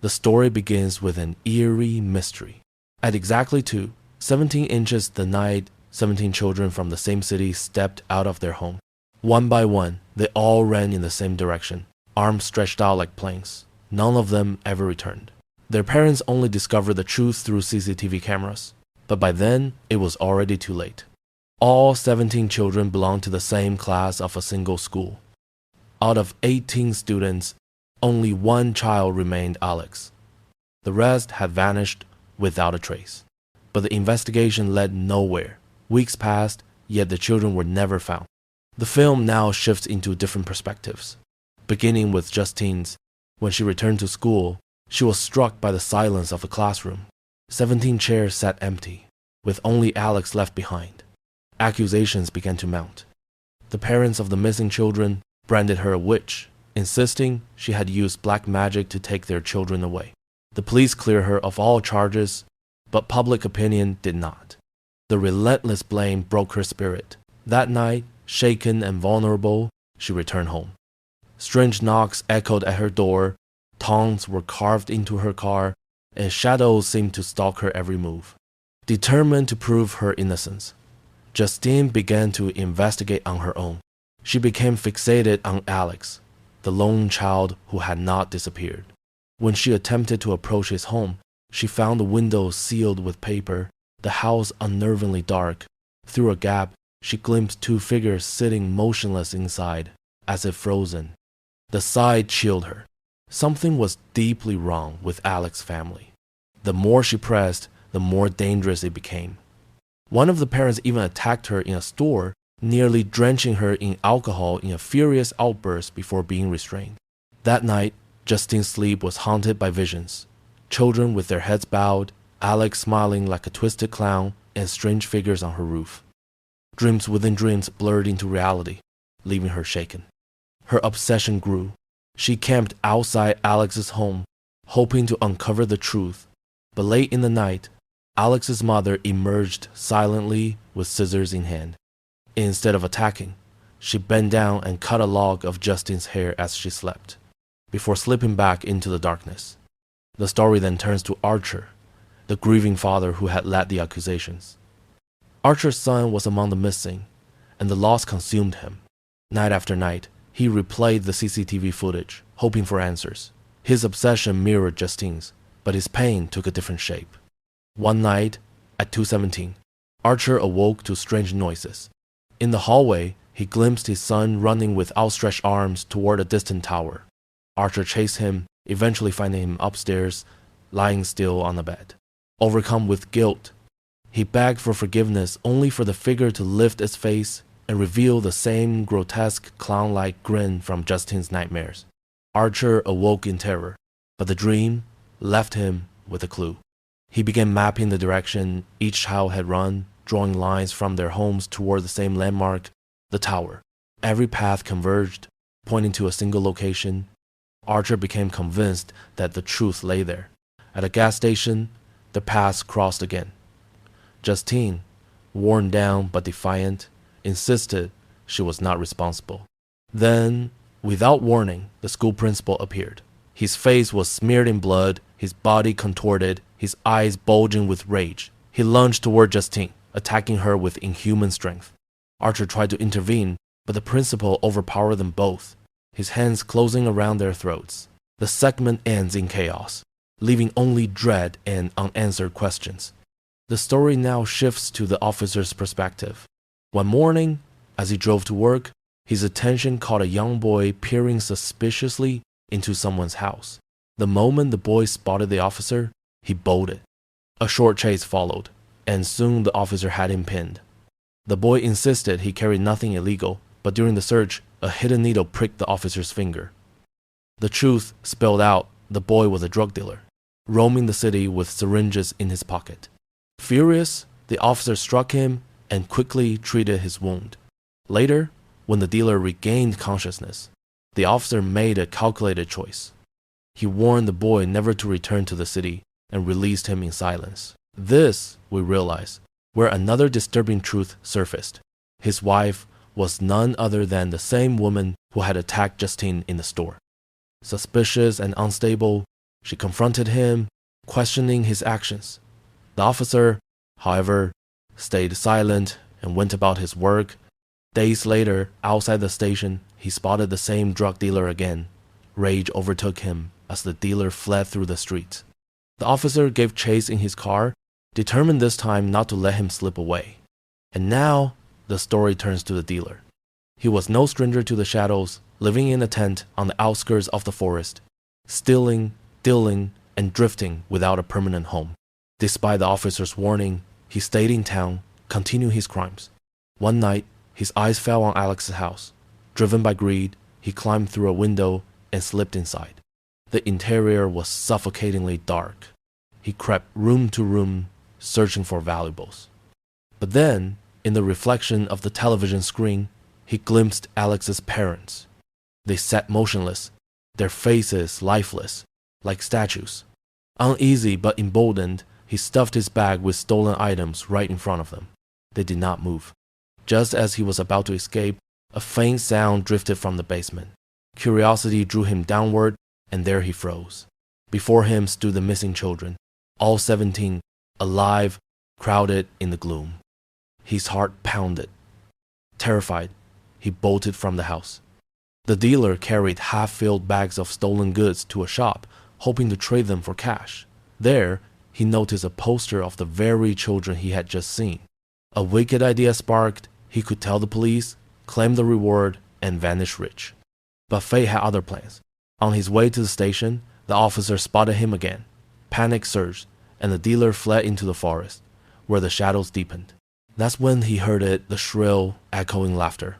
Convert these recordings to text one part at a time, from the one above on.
The story begins with an eerie mystery. At exactly 17 inches the night 17 children from the same city stepped out of their home. One by one, they all ran in the same direction, arms stretched out like planes. None of them ever returned. Their parents only discovered the truth through CCTV cameras, but by then, it was already too late. All 17 children belonged to the same class of a single school. Out of 18 students, only one child remained Alex. The rest had vanished without a trace. But the investigation led nowhere. Weeks passed, yet the children were never found. The film now shifts into different perspectives. Beginning with Justine's, when she returned to school, she was struck by the silence of the classroom. 17 chairs sat empty, with only Alex left behind. Accusations began to mount. The parents of the missing children branded her a witch, insisting she had used black magic to take their children away. The police cleared her of all charges, but public opinion did not. The relentless blame broke her spirit. That night, shaken and vulnerable, she returned home. Strange knocks echoed at her door, taunts were carved into her car, and shadows seemed to stalk her every move. Determined to prove her innocence, Justine began to investigate on her own. She became fixated on Alex, the lone child who had not disappeared. When she attempted to approach his home, she found the windows sealed with paper, the house unnervingly dark. Through a gap, she glimpsed two figures sitting motionless inside, as if frozen. The sight chilled her. Something was deeply wrong with Alex's family. The more she pressed, the more dangerous it became. One of the parents even attacked her in a store, nearly drenching her in alcohol in a furious outburst before being restrained. That night, Justine's sleep was haunted by visions. Children with their heads bowed, Alex smiling like a twisted clown, and strange figures on her roof. Dreams within dreams blurred into reality, leaving her shaken. Her obsession grew. She camped outside Alex's home, hoping to uncover the truth. But late in the night, Alex's mother emerged silently with scissors in hand. Instead of attacking, she bent down and cut a lock of Justine's hair as she slept, before slipping back into the darkness. The story then turns to Archer, the grieving father who had led the accusations. Archer's son was among the missing, and the loss consumed him. Night after night, he replayed the CCTV footage, hoping for answers. His obsession mirrored Justine's, but his pain took a different shape. One night, at 2:17, Archer awoke to strange noises. In the hallway, he glimpsed his son running with outstretched arms toward a distant tower. Archer chased him, eventually finding him upstairs, lying still on the bed. Overcome with guilt, he begged for forgiveness only for the figure to lift its face and reveal the same grotesque clown-like grin from Justine's nightmares. Archer awoke in terror, but the dream left him with a clue. He began mapping the direction each child had run, drawing lines from their homes toward the same landmark, the tower. Every path converged, pointing to a single location. Archer became convinced that the truth lay there. At a gas station, the paths crossed again. Justine, worn down but defiant, insisted she was not responsible. Then, without warning, the school principal appeared. His face was smeared in blood, his body contorted, his eyes bulging with rage. He lunged toward Justine, attacking her with inhuman strength. Archer tried to intervene, but the principal overpowered them both, his hands closing around their throats. The segment ends in chaos, leaving only dread and unanswered questions. The story now shifts to the officer's perspective. One morning, as he drove to work, his attention caught a young boy peering suspiciously into someone's house. The moment the boy spotted the officer, he bolted. A short chase followed, and soon the officer had him pinned. The boy insisted he carried nothing illegal, but during the search, a hidden needle pricked the officer's finger. The truth spelled out the boy was a drug dealer, roaming the city with syringes in his pocket. Furious, the officer struck him and quickly treated his wound. Later, when the dealer regained consciousness, the officer made a calculated choice. He warned the boy never to return to the city and released him in silence. This, we realize, where another disturbing truth surfaced. His wife was none other than the same woman who had attacked Justine in the store. Suspicious and unstable, She confronted him, questioning his actions. The officer, however, stayed silent and went about his work. Days later, outside the station, he spotted the same drug dealer again. Rage overtook him as the dealer fled through the streets. The officer gave chase in his car, determined this time not to let him slip away. And now, the story turns to the dealer. He was no stranger to the shadows, living in a tent on the outskirts of the forest, stealing, dealing, and drifting without a permanent home. Despite the officer's warning, he stayed in town, continued his crimes. One night, his eyes fell on Alex's house. Driven by greed, he climbed through a window and slipped inside. The interior was suffocatingly dark. He crept room to room, searching for valuables. But then, in the reflection of the television screen, he glimpsed Alex's parents. They sat motionless, their faces lifeless, like statues. Uneasy but emboldened, he stuffed his bag with stolen items right in front of them. They did not move. Just as he was about to escape, a faint sound drifted from the basement. Curiosity drew him downward, and there he froze. Before him stood the missing children, all 17, alive, crowded in the gloom. His heart pounded. Terrified, he bolted from the house. The dealer carried half-filled bags of stolen goods to a shop, hoping to trade them for cash. There, he noticed a poster of the very children he had just seen. A wicked idea sparked. He could tell the police, claim the reward, and vanish rich. But fate had other plans. On his way to the station, the officer spotted him again. Panic surged, and the dealer fled into the forest, where the shadows deepened. That's when he heard the shrill, echoing laughter.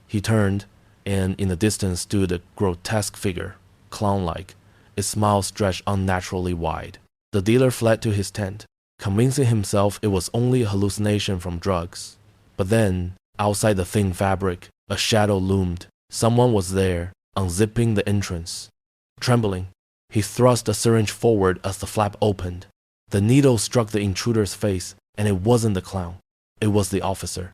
He turned, and in the distance stood a grotesque figure, clown-like, its smile stretched unnaturally wide. The dealer fled to his tent, convincing himself it was only a hallucination from drugs. But then, outside the thin fabric, a shadow loomed. Someone was there, unzipping the entrance. Trembling, he thrust a syringe forward as the flap opened. The needle struck the intruder's face, and it wasn't the clown. It was the officer.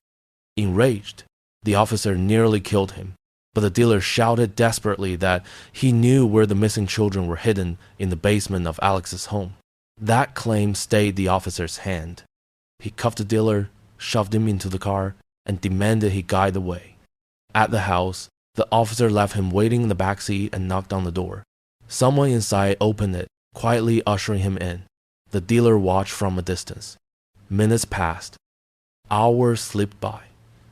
Enraged, the officer nearly killed him, but the dealer shouted desperately that he knew where the missing children were hidden in the basement of Alex's home. That claim stayed the officer's hand. He cuffed the dealer, shoved him into the car, and demanded he guide the way. At the house, the officer left him waiting in the back seat and knocked on the door. Someone inside opened it, quietly ushering him in. The dealer watched from a distance. Minutes passed. Hours slipped by.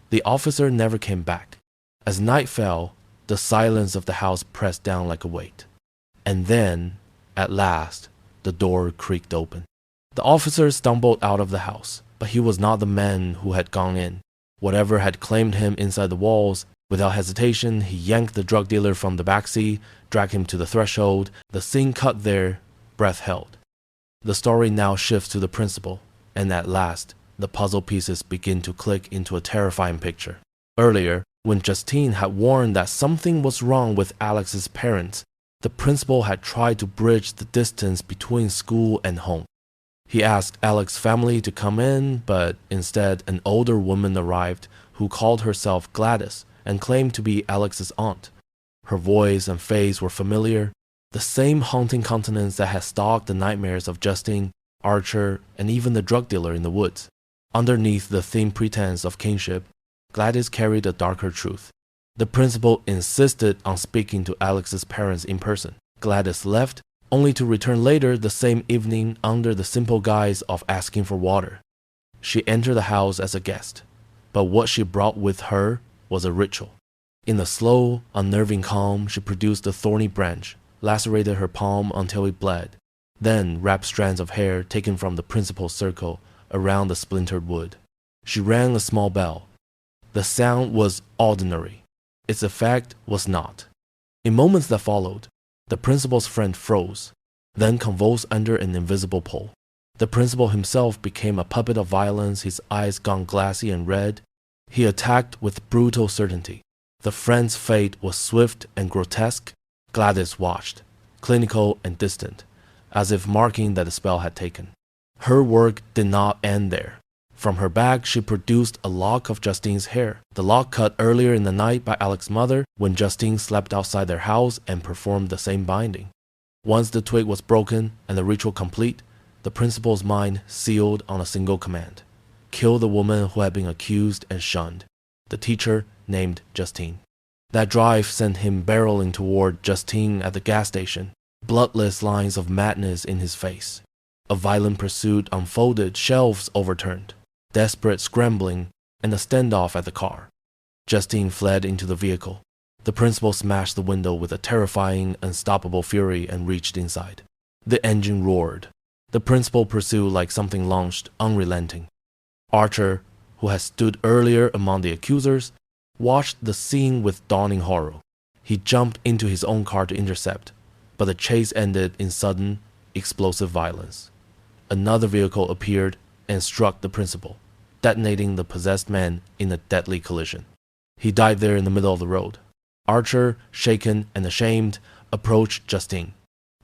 The officer never came back. As night fell, the silence of the house pressed down like a weight. And then, at last, the door creaked open. The officer stumbled out of the house, but he was not the man who had gone in. Whatever had claimed him inside the walls, without hesitation, he yanked the drug dealer from the backseat, dragged him to the threshold. The scene cut there, breath held. The story now shifts to the principal, and at last, the puzzle pieces begin to click into a terrifying picture. Earlier, when Justine had warned that something was wrong with Alex's parents, the principal had tried to bridge the distance between school and home. He asked Alex's family to come in, but instead an older woman arrived who called herself Gladys and claimed to be Alex's aunt. Her voice and face were familiar, the same haunting countenance that had stalked the nightmares of Justine, Archer, and even the drug dealer in the woods. Underneath the thin pretense of kinship, Gladys carried a darker truth. The principal insisted on speaking to Alex's parents in person. Gladys left, only to return later the same evening under the simple guise of asking for water. She entered the house as a guest, but what she brought with her was a ritual. In a slow, unnerving calm, she produced a thorny branch, lacerated her palm until it bled, then wrapped strands of hair taken from the principal's circle around the splintered wood. She rang a small bell. The sound was ordinary. Its effect was not. In moments that followed, the principal's friend froze, then convulsed under an invisible pole. The principal himself became a puppet of violence, his eyes gone glassy and red. He attacked with brutal certainty. The friend's fate was swift and grotesque. Gladys watched, clinical and distant, as if marking that the spell had taken. Her work did not end there. From her bag, she produced a lock of Justine's hair, the lock cut earlier in the night by Alex's mother when Justine slept outside their house and performed the same binding. Once the twig was broken and the ritual complete, the principal's mind sealed on a single command: kill the woman who had been accused and shunned, the teacher named Justine. That drive sent him barreling toward Justine at the gas station, bloodless lines of madness in his face. A violent pursuit unfolded, shelves overturned, desperate scrambling, and a standoff at the car. Justine fled into the vehicle. The principal smashed the window with a terrifying, unstoppable fury and reached inside. The engine roared. The principal pursued like something launched, unrelenting. Archer, who had stood earlier among the accusers, watched the scene with dawning horror. He jumped into his own car to intercept, but the chase ended in sudden, explosive violence. Another vehicle appeared and struck the principal, detonating the possessed man in a deadly collision. He died there in the middle of the road. Archer, shaken and ashamed, approached Justine.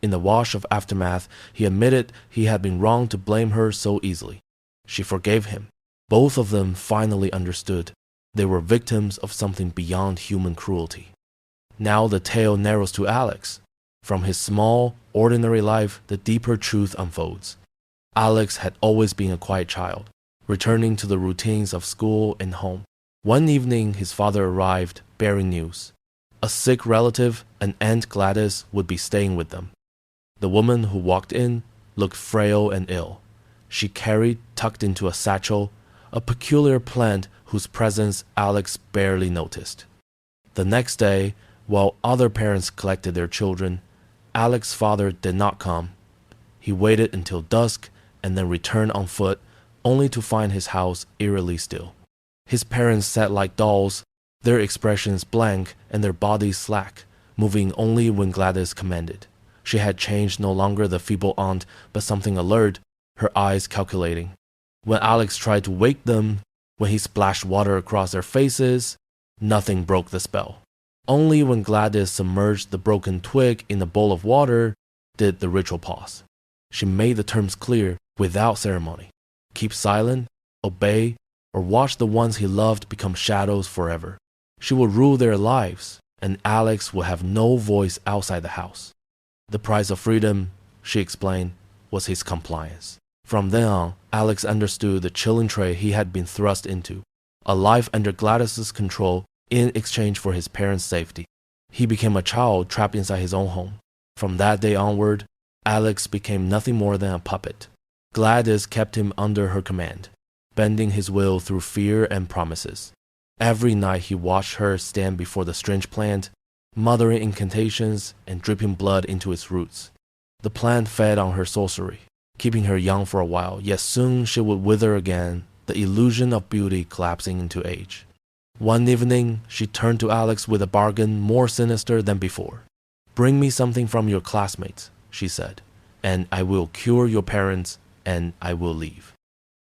In the wash of aftermath, he admitted he had been wrong to blame her so easily. She forgave him. Both of them finally understood they were victims of something beyond human cruelty. Now the tale narrows to Alex. From his small, ordinary life, the deeper truth unfolds. Alex had always been a quiet child, returning to the routines of school and home. One evening, his father arrived, bearing news. A sick relative, an Aunt Gladys, would be staying with them. The woman who walked in looked frail and ill. She carried, tucked into a satchel, a peculiar plant whose presence Alex barely noticed. The next day, while other parents collected their children, Alex's father did not come. He waited until dusk and then returned on foot, only to find his house eerily still. His parents sat like dolls, their expressions blank and their bodies slack, moving only when Gladys commanded. She had changed, no longer the feeble aunt, but something alert, her eyes calculating. When Alex tried to wake them, when he splashed water across their faces, nothing broke the spell. Only when Gladys submerged the broken twig in a bowl of water did the ritual pause. She made the terms clear without ceremony: keep silent, obey, or watch the ones he loved become shadows forever. She would rule their lives, and Alex would have no voice outside the house. The price of freedom, she explained, was his compliance. From then on, Alex understood the chilling trade he had been thrust into, a life under Gladys's control in exchange for his parents' safety. He became a child trapped inside his own home. From that day onward, Alex became nothing more than a puppet. Gladys kept him under her command, bending his will through fear and promises. Every night he watched her stand before the strange plant, muttering incantations and dripping blood into its roots. The plant fed on her sorcery, keeping her young for a while, yet soon she would wither again, the illusion of beauty collapsing into age. One evening, she turned to Alex with a bargain more sinister than before. "Bring me something from your classmates," she said, "and I will cure your parents, and I will leave."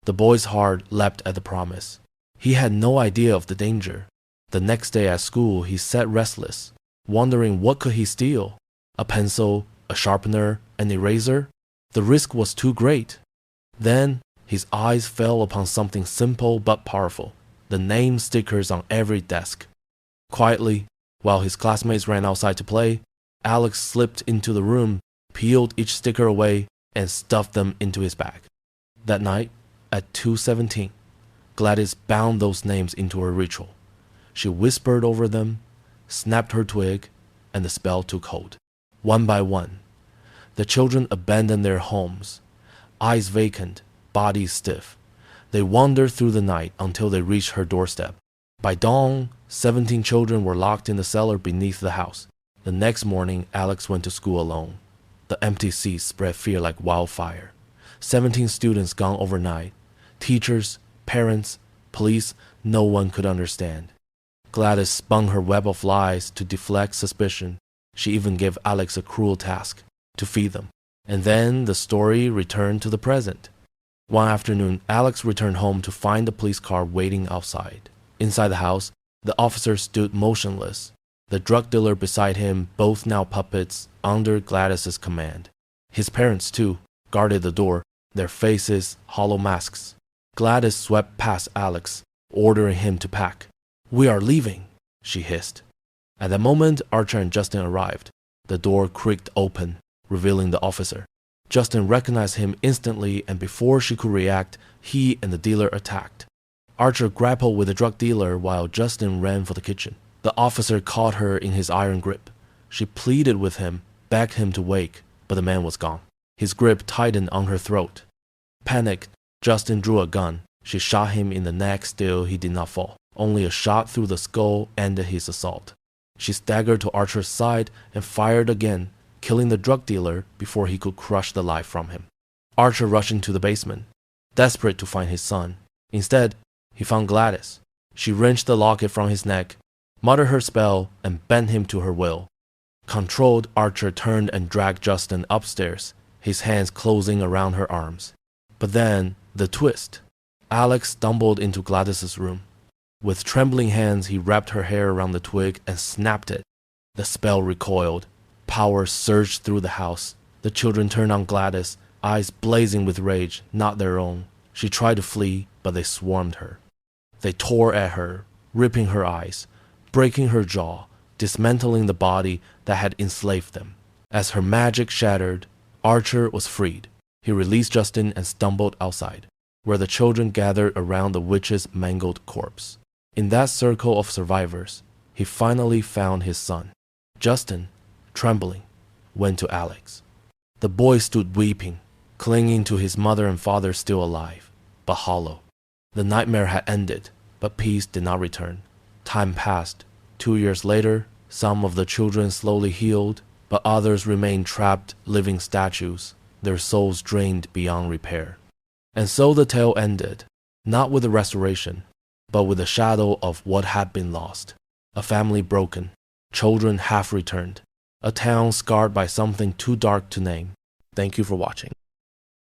The boy's heart leapt at the promise. He had no idea of the danger. The next day at school, he sat restless, wondering what could he steal: a pencil, a sharpener, an eraser? The risk was too great. Then his eyes fell upon something simple but powerful: the name stickers on every desk. Quietly, while his classmates ran outside to play, Alex slipped into the room, peeled each sticker away, and stuffed them into his bag. That night, at 2:17, Gladys bound those names into her ritual. She whispered over them, snapped her twig, and the spell took hold. One by one, the children abandoned their homes, eyes vacant, bodies stiff. They wandered through the night until they reached her doorstep. By dawn, 17 children were locked in the cellar beneath the house. The next morning, Alex went to school alone. The empty seats spread fear like wildfire. 17 students gone overnight. Teachers, parents, police, no one could understand. Gladys spun her web of lies to deflect suspicion. She even gave Alex a cruel task: to feed them. And then the story returned to the present. One afternoon, Alex returned home to find the police car waiting outside. Inside the house, the officer stood motionless, the drug dealer beside him, both now puppets under Gladys's command. His parents, too, guarded the door, their faces hollow masks. Gladys swept past Alex, ordering him to pack. "We are leaving," she hissed. At that moment, Archer and Justine arrived. The door creaked open. revealing the officer. Justine recognized him instantly, and before she could react, he and the dealer attacked. Archer grappled with the drug dealer while Justine ran for the kitchen. The officer caught her in his iron grip. She pleaded with him, begged him to wake, but the man was gone. His grip tightened on her throat. Panicked, Justine drew a gun. She shot him in the neck, still he did not fall. Only a shot through the skull ended his assault. She staggered to Archer's side and fired again, killing the drug dealer before he could crush the life from him. Archer rushed into the basement, desperate to find his son. Instead, he found Gladys. She wrenched the locket from his neck, muttered her spell, and bent him to her will. Controlled, Archer turned and dragged Justine upstairs, his hands closing around her arms. But then, the twist. Alex stumbled into Gladys's room. With trembling hands, he wrapped her hair around the twig and snapped it. The spell recoiled. Power surged through the house. The children turned on Gladys, eyes blazing with rage, not their own. She tried to flee, but they swarmed her. They tore at her, ripping her eyes, breaking her jaw, dismantling the body that had enslaved them. As her magic shattered, Archer was freed. He released Justine and stumbled outside, where the children gathered around the witch's mangled corpse. In that circle of survivors, he finally found his son. Justine, trembling, went to Alex. The boy stood weeping, clinging to his mother and father still alive, but hollow. The nightmare had ended, but peace did not return. Time passed. 2 years later, some of the children slowly healed, but others remained trapped living statues, their souls drained beyond repair. And so the tale ended, not with the restoration, but with the shadow of what had been lost. A family broken, children half returned, a town scarred by something too dark to name. Thank you for watching.